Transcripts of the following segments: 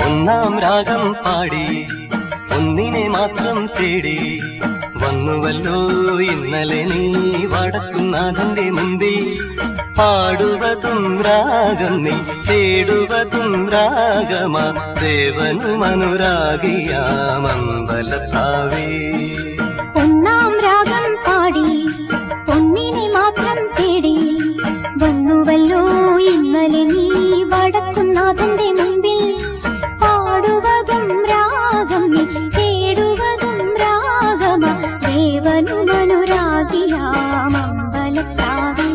ഒന്നാം രാഗം പാടി ഒന്നിനെ മാത്രം തേടി വന്നുവല്ലോ ഇന്നലെ നീ വടക്കുന്നാഥന്റെ മുമ്പിൽ. പാടുവതും രാഗം നീ തേടുവതും രാഗമാ ദേവനുമനുരാഗിയാമമ്പലത്താവേ. ഒന്നാം രാഗം പാടി ഒന്നിനെ മാത്രം തേടി വന്നുവല്ലോ ഇന്നലെ നീ വടക്കുന്നാഥന്റെ മുമ്പിൽ. പാടുവതും രാഗം നീ തേടുവതും രാഗമാ ദേവനുമനുരാഗിയാമമ്പലത്താവേ.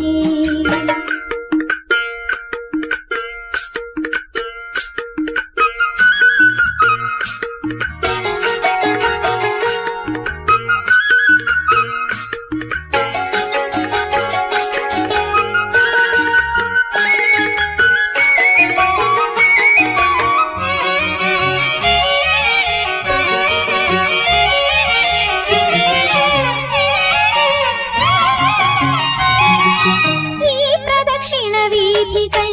വീഥികൾ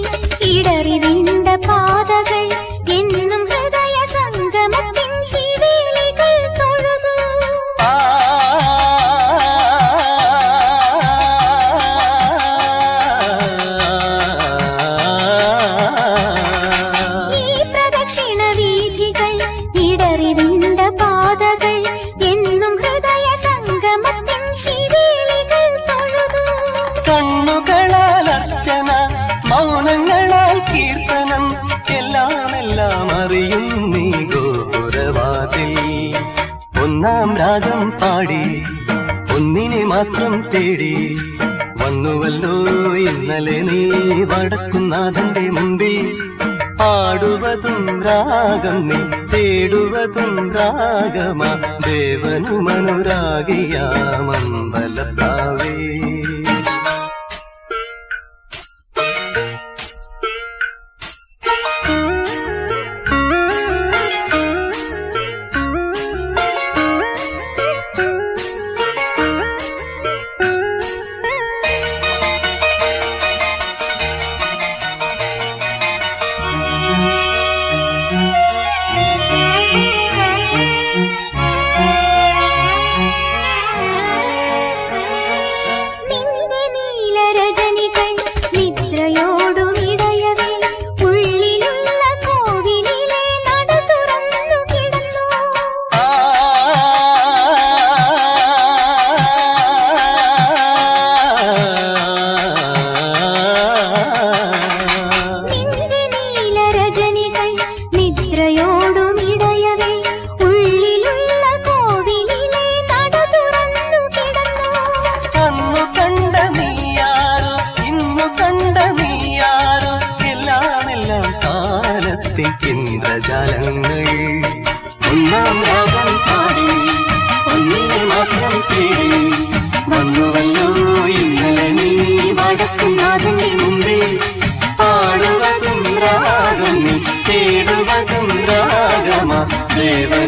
ഇടറിവിണ്ട പാതകൾ എന്നും ഹൃദയ സംഗമത്തിൻ ശിവേലികൾ തൊഴുതു. ഈ പ്രദക്ഷിണ വീഥികൾ ഇടറിവിണ്ട പാതകൾ എന്നും ഹൃദയ സംഗമത്തിൻ ശിവേലികൾ തൊഴുതു. കണ്ണുകളാൽ അർച്ചന, മൗനങ്ങളാൽ കീർത്തനം, എല്ലാം അറിയും നീ ഗോപുരവാതിൽ. ഒന്നാം രാഗം പാടി ഒന്നിനെ മാത്രം തേടി വന്നുവല്ലോ ഇന്നലെ നീ വടക്കുന്നാഥന്റെ മുമ്പിൽ. പാടുവതും രാഗം നീ തേടുവതും രാഗമാ ദേവനുമനുരാഗിയാമമ്പലത്താവേ. ഇന്ദ്രജാലങ്ങൾ ഒന്നാം രാഗം പാടി ഒന്നിനെ മാത്രം തേടി വന്നുവല്ലോ ഇന്നലെ നീ വടക്കുന്നാഥന്റെ മുമ്പിൽ. പാടുവതും രാഗം നീ തേടുവതും രാഗമാ ദേവനുമനുരാഗിയാമ